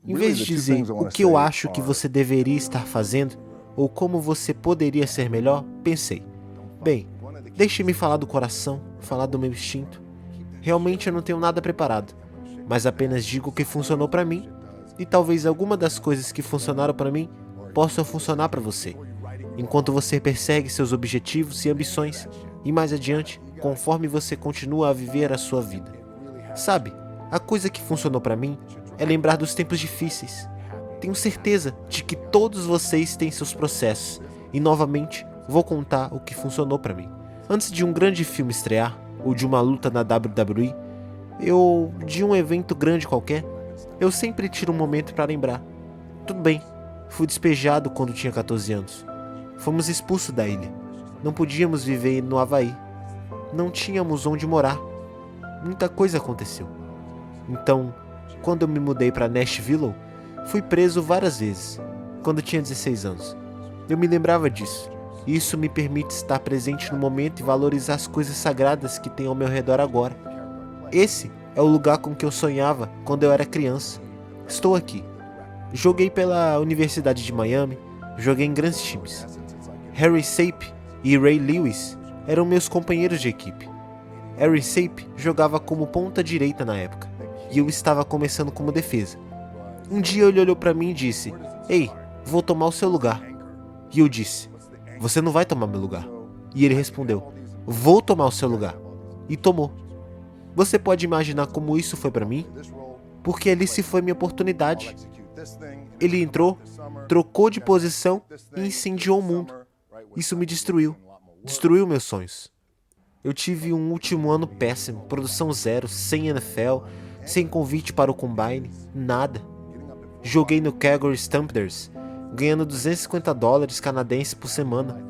Em vez de dizer o que eu acho que você deveria estar fazendo ou como você poderia ser melhor, pensei: bem, deixe-me falar do coração, falar do meu instinto. Realmente eu não tenho nada preparado, mas apenas digo o que funcionou para mim e talvez alguma das coisas que funcionaram para mim possam funcionar para você. Enquanto você persegue seus objetivos e ambições, e mais adiante, conforme você continua a viver a sua vida. Sabe, a coisa que funcionou para mim é lembrar dos tempos difíceis. Tenho certeza de que todos vocês têm seus processos, e novamente vou contar o que funcionou para mim. Antes de um grande filme estrear, ou de uma luta na WWE, ou de um evento grande qualquer, eu sempre tiro um momento para lembrar. Tudo bem, fui despejado quando tinha 14 anos. Fomos expulsos da ilha. Não podíamos viver no Havaí. Não tínhamos onde morar. Muita coisa aconteceu. Então, quando eu me mudei para Nashville, fui preso várias vezes, quando tinha 16 anos. Eu me lembrava disso. E isso me permite estar presente no momento e valorizar as coisas sagradas que tenho ao meu redor agora. Esse é o lugar com que eu sonhava quando eu era criança. Estou aqui. Joguei pela Universidade de Miami, joguei em grandes times. Harry Sape e Ray Lewis eram meus companheiros de equipe. Harry Sape jogava como ponta direita na época, e eu estava começando como defesa. Um dia ele olhou para mim e disse: "Ei, vou tomar o seu lugar." E eu disse: "Você não vai tomar meu lugar." E ele respondeu: "Vou tomar o seu lugar." E tomou. Você pode imaginar como isso foi para mim? Porque ali se foi minha oportunidade. Ele entrou, trocou de posição e incendiou o mundo. Isso me destruiu. Destruiu meus sonhos. Eu tive um último ano péssimo, produção zero, sem NFL, sem convite para o Combine, nada. Joguei no Calgary Stampeders, ganhando $250 canadenses por semana.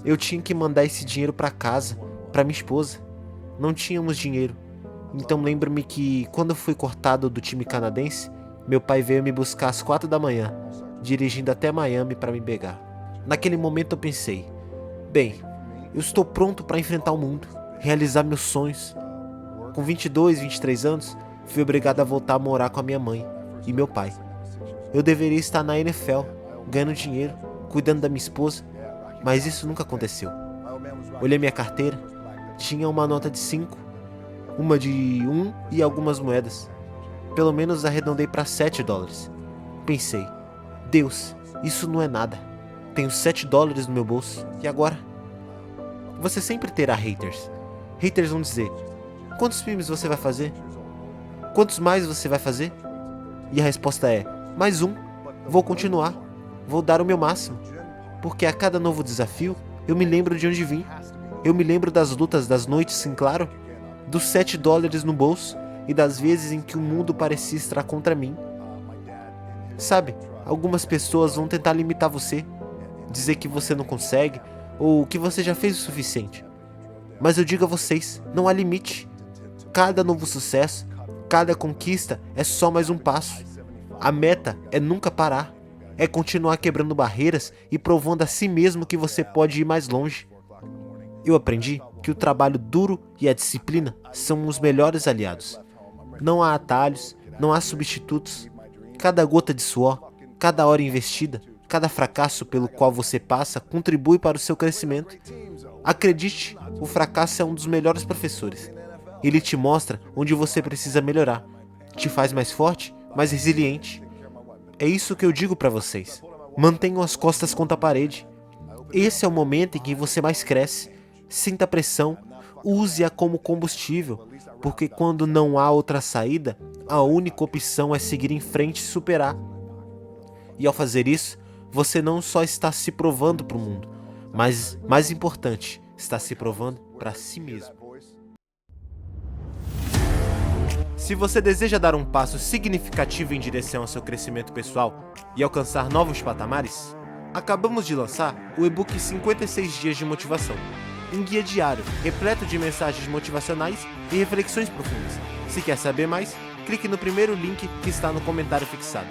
Eu tinha que mandar esse dinheiro para casa, para minha esposa. Não tínhamos dinheiro. Então lembro-me que, quando eu fui cortado do time canadense, meu pai veio me buscar às 4 da manhã, dirigindo até Miami para me pegar. Naquele momento eu pensei: bem, eu estou pronto para enfrentar o mundo, realizar meus sonhos. Com 22, 23 anos, fui obrigado a voltar a morar com a minha mãe e meu pai. Eu deveria estar na NFL, ganhando dinheiro, cuidando da minha esposa, mas isso nunca aconteceu. Olhei minha carteira, tinha uma nota de 5, uma de 1 e algumas moedas. Pelo menos arredondei para $7. Pensei: Deus, isso não é nada. Tenho $7 no meu bolso, e agora? Você sempre terá haters. Haters vão dizer: quantos filmes você vai fazer? Quantos mais você vai fazer? E a resposta é: mais um. Vou continuar. Vou dar o meu máximo. Porque a cada novo desafio, eu me lembro de onde vim. Eu me lembro das lutas das noites em claro, dos $7 no bolso e das vezes em que o mundo parecia estar contra mim. Sabe, algumas pessoas vão tentar limitar você, dizer que você não consegue ou que você já fez o suficiente. Mas eu digo a vocês, não há limite. Cada novo sucesso, cada conquista é só mais um passo. A meta é nunca parar, é continuar quebrando barreiras e provando a si mesmo que você pode ir mais longe. Eu aprendi que o trabalho duro e a disciplina são os melhores aliados. Não há atalhos, não há substitutos. Cada gota de suor, cada hora investida, cada fracasso pelo qual você passa contribui para o seu crescimento. Acredite, o fracasso é um dos melhores professores. Ele te mostra onde você precisa melhorar, te faz mais forte, mais resiliente. É isso que eu digo para vocês. Mantenham as costas contra a parede. Esse é o momento em que você mais cresce. Sinta a pressão, use-a como combustível, porque quando não há outra saída, a única opção é seguir em frente e superar. E ao fazer isso, você não só está se provando para o mundo, mas, mais importante, está se provando para si mesmo. Se você deseja dar um passo significativo em direção ao seu crescimento pessoal e alcançar novos patamares, acabamos de lançar o e-book 56 Dias de Motivação, um guia diário repleto de mensagens motivacionais e reflexões profundas. Se quer saber mais, clique no primeiro link que está no comentário fixado.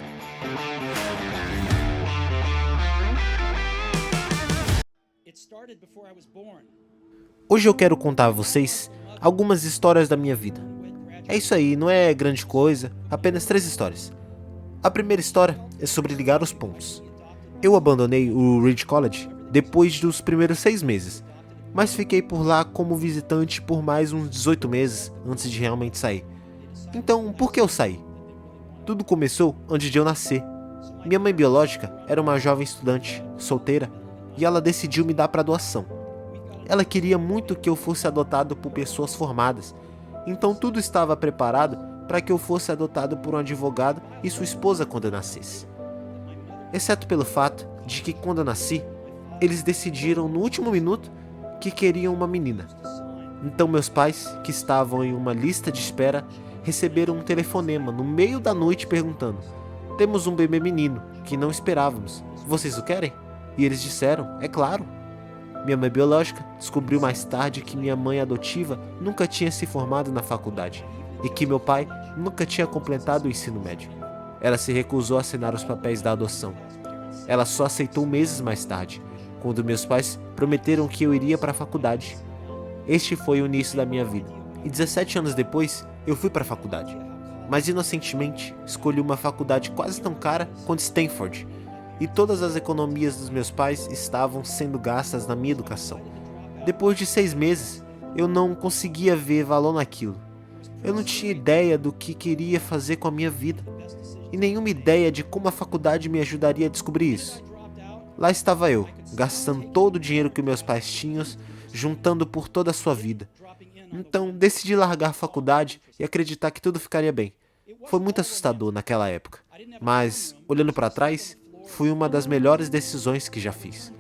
Hoje eu quero contar a vocês algumas histórias da minha vida. É isso aí, não é grande coisa, apenas 3 histórias. A primeira história é sobre ligar os pontos. Eu abandonei o Reed College depois dos primeiros 6 meses, mas fiquei por lá como visitante por mais uns 18 meses antes de realmente sair. Então, por que eu saí? Tudo começou antes de eu nascer. Minha mãe biológica era uma jovem estudante, solteira, e ela decidiu me dar para adoção. Ela queria muito que eu fosse adotado por pessoas formadas, então tudo estava preparado para que eu fosse adotado por um advogado e sua esposa quando eu nascesse. Exceto pelo fato de que quando eu nasci, eles decidiram no último minuto que queriam uma menina. Então meus pais, que estavam em uma lista de espera, receberam um telefonema no meio da noite perguntando: "Temos um bebê menino que não esperávamos. Vocês o querem?" E eles disseram: "É claro." Minha mãe biológica descobriu mais tarde que minha mãe adotiva nunca tinha se formado na faculdade e que meu pai nunca tinha completado o ensino médio. Ela se recusou a assinar os papéis da adoção. Ela só aceitou meses mais tarde, quando meus pais prometeram que eu iria para a faculdade. Este foi o início da minha vida. E 17 anos depois, eu fui para a faculdade. Mas inocentemente, escolhi uma faculdade quase tão cara quanto Stanford. E todas as economias dos meus pais estavam sendo gastas na minha educação. Depois de 6 meses, eu não conseguia ver valor naquilo. Eu não tinha ideia do que queria fazer com a minha vida. E nenhuma ideia de como a faculdade me ajudaria a descobrir isso. Lá estava eu, gastando todo o dinheiro que meus pais tinham, juntando por toda a sua vida. Então, decidi largar a faculdade e acreditar que tudo ficaria bem. Foi muito assustador naquela época, mas, olhando para trás, foi uma das melhores decisões que já fiz.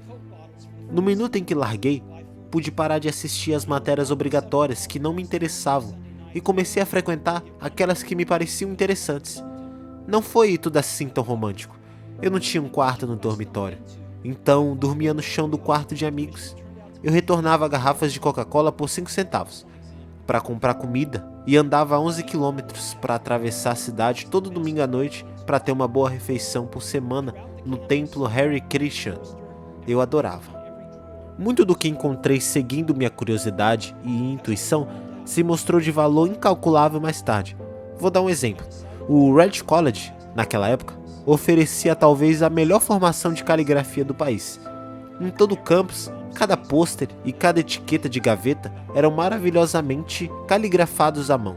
No minuto em que larguei, pude parar de assistir às matérias obrigatórias que não me interessavam e comecei a frequentar aquelas que me pareciam interessantes. Não foi tudo assim tão romântico. Eu não tinha um quarto no dormitório, então dormia no chão do quarto de amigos. Eu retornava garrafas de Coca-Cola por 5 centavos para comprar comida e andava 11 quilômetros para atravessar a cidade todo domingo à noite para ter uma boa refeição por semana no templo Hare Krishna. Eu adorava. Muito do que encontrei seguindo minha curiosidade e intuição se mostrou de valor incalculável mais tarde. Vou dar um exemplo. O Reed College, naquela época, oferecia talvez a melhor formação de caligrafia do país. Em todo o campus, cada pôster e cada etiqueta de gaveta eram maravilhosamente caligrafados à mão.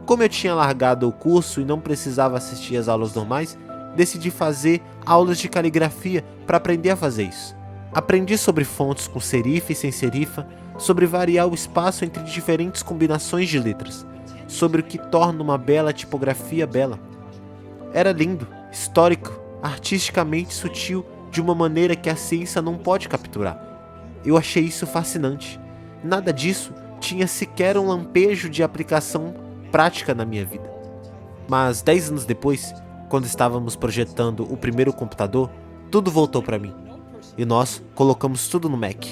Como eu tinha largado o curso e não precisava assistir às aulas normais, decidi fazer aulas de caligrafia para aprender a fazer isso. Aprendi sobre fontes com serifa e sem serifa, sobre variar o espaço entre diferentes combinações de letras, sobre o que torna uma bela tipografia bela. Era lindo, histórico, artisticamente sutil, de uma maneira que a ciência não pode capturar. Eu achei isso fascinante. Nada disso tinha sequer um lampejo de aplicação prática na minha vida. Mas 10 anos depois, quando estávamos projetando o primeiro computador, tudo voltou para mim. E nós colocamos tudo no Mac.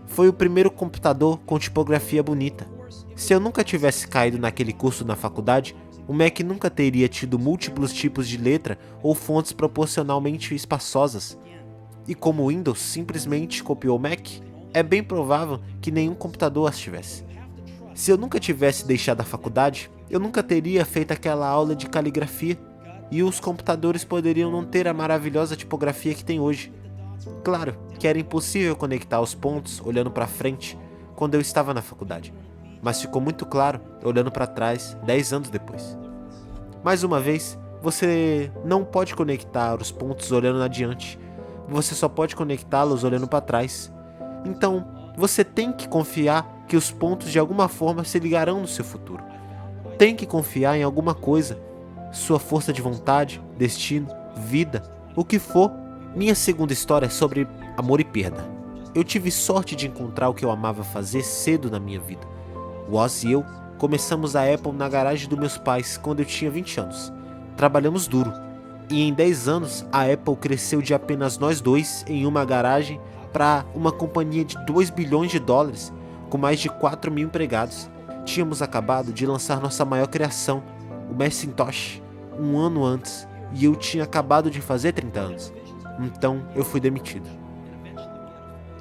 Foi o primeiro computador com tipografia bonita. Se eu nunca tivesse caído naquele curso na faculdade, o Mac nunca teria tido múltiplos tipos de letra ou fontes proporcionalmente espaçosas. E como o Windows simplesmente copiou o Mac, é bem provável que nenhum computador as tivesse. Se eu nunca tivesse deixado a faculdade, eu nunca teria feito aquela aula de caligrafia, e os computadores poderiam não ter a maravilhosa tipografia que tem hoje. Claro que era impossível conectar os pontos olhando para frente quando eu estava na faculdade, mas ficou muito claro olhando para trás 10 anos depois. Mais uma vez, você não pode conectar os pontos olhando adiante, você só pode conectá-los olhando para trás. Então, você tem que confiar que os pontos de alguma forma se ligarão no seu futuro. Tem que confiar em alguma coisa, sua força de vontade, destino, vida, o que for. Minha segunda história é sobre amor e perda. Eu tive sorte de encontrar o que eu amava fazer cedo na minha vida. O Oz e eu começamos a Apple na garagem dos meus pais quando eu tinha 20 anos. Trabalhamos duro. E em 10 anos, a Apple cresceu de apenas nós dois em uma garagem para uma companhia de 2 bilhões de dólares, com mais de 4 mil empregados. Tínhamos acabado de lançar nossa maior criação, o Macintosh, um ano antes, e eu tinha acabado de fazer 30 anos. Então eu fui demitido.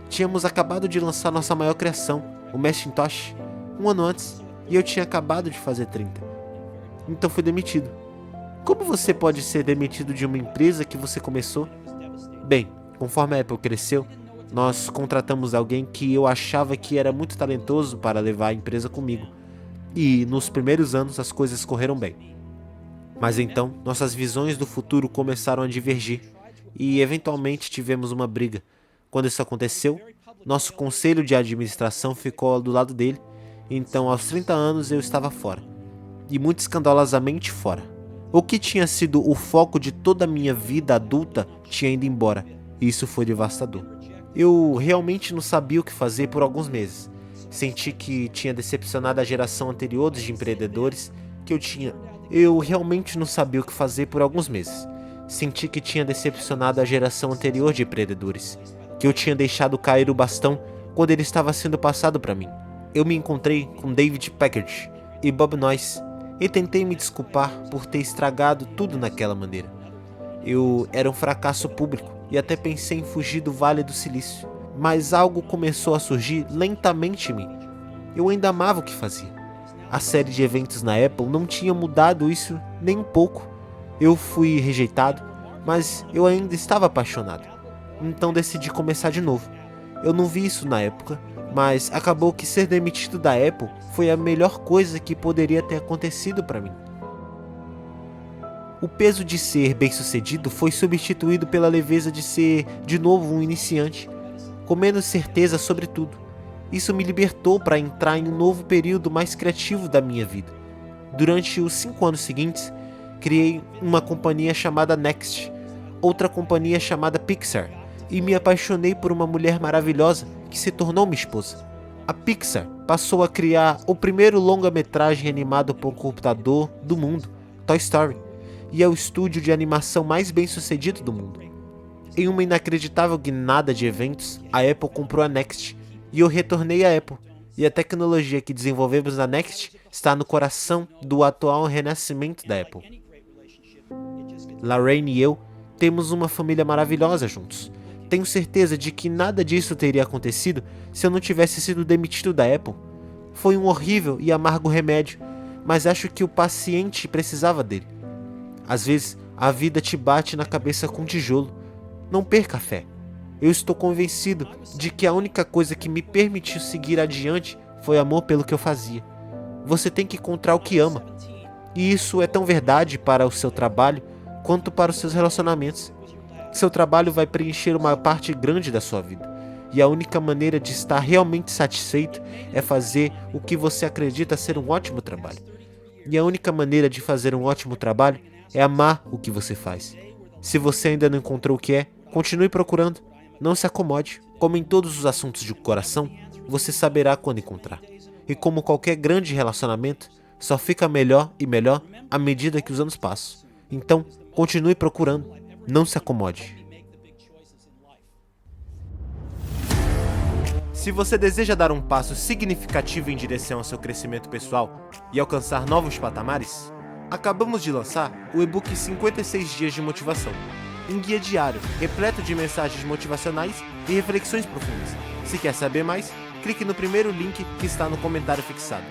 Tínhamos acabado de lançar nossa maior criação, o Macintosh, um ano antes, e eu tinha acabado de fazer 30. Então fui demitido. Como você pode ser demitido de uma empresa que você começou? Bem, conforme a Apple cresceu, nós contratamos alguém que eu achava que era muito talentoso para levar a empresa comigo. E nos primeiros anos as coisas correram bem. Mas então, nossas visões do futuro começaram a divergir e eventualmente tivemos uma briga. Quando isso aconteceu, nosso conselho de administração ficou do lado dele, então aos 30 anos eu estava fora. E muito escandalosamente fora. O que tinha sido o foco de toda a minha vida adulta tinha ido embora, e isso foi devastador. Eu realmente não sabia o que fazer por alguns meses. Senti que tinha decepcionado a geração anterior de empreendedores que eu tinha. Eu realmente não sabia o que fazer por alguns meses. Senti que tinha decepcionado a geração anterior de empreendedores, que eu tinha deixado cair o bastão quando ele estava sendo passado para mim. Eu me encontrei com David Packard e Bob Noyce e tentei me desculpar por ter estragado tudo naquela maneira. Eu era um fracasso público e até pensei em fugir do Vale do Silício, mas algo começou a surgir lentamente em mim. Eu ainda amava o que fazia. A série de eventos na Apple não tinha mudado isso nem um pouco. Eu fui rejeitado, mas eu ainda estava apaixonado. Então decidi começar de novo. Eu não vi isso na época, mas acabou que ser demitido da Apple foi a melhor coisa que poderia ter acontecido para mim. O peso de ser bem-sucedido foi substituído pela leveza de ser de novo um iniciante, com menos certeza sobre tudo. Isso me libertou para entrar em um novo período mais criativo da minha vida. Durante os 5 anos seguintes, criei uma companhia chamada Next, outra companhia chamada Pixar, e me apaixonei por uma mulher maravilhosa que se tornou minha esposa. A Pixar passou a criar o primeiro longa-metragem animado por computador do mundo, Toy Story, e é o estúdio de animação mais bem-sucedido do mundo. Em uma inacreditável guinada de eventos, a Apple comprou a Next, e eu retornei à Apple, e a tecnologia que desenvolvemos na Next está no coração do atual renascimento da Apple. Lorraine e eu temos uma família maravilhosa juntos. Tenho certeza de que nada disso teria acontecido se eu não tivesse sido demitido da Apple. Foi um horrível e amargo remédio, mas acho que o paciente precisava dele. Às vezes, a vida te bate na cabeça com um tijolo. Não perca a fé. Eu estou convencido de que a única coisa que me permitiu seguir adiante foi amor pelo que eu fazia. Você tem que encontrar o que ama. E isso é tão verdade para o seu trabalho quanto para os seus relacionamentos. Seu trabalho vai preencher uma parte grande da sua vida. E a única maneira de estar realmente satisfeito é fazer o que você acredita ser um ótimo trabalho. E a única maneira de fazer um ótimo trabalho é amar o que você faz. Se você ainda não encontrou o que é, continue procurando. Não se acomode. Como em todos os assuntos de coração, você saberá quando encontrar. E como qualquer grande relacionamento, só fica melhor e melhor à medida que os anos passam. Então, continue procurando. Não se acomode. Se você deseja dar um passo significativo em direção ao seu crescimento pessoal e alcançar novos patamares, acabamos de lançar o e-book 56 Dias de Motivação, um guia diário repleto de mensagens motivacionais e reflexões profundas. Se quer saber mais, clique no primeiro link que está no comentário fixado.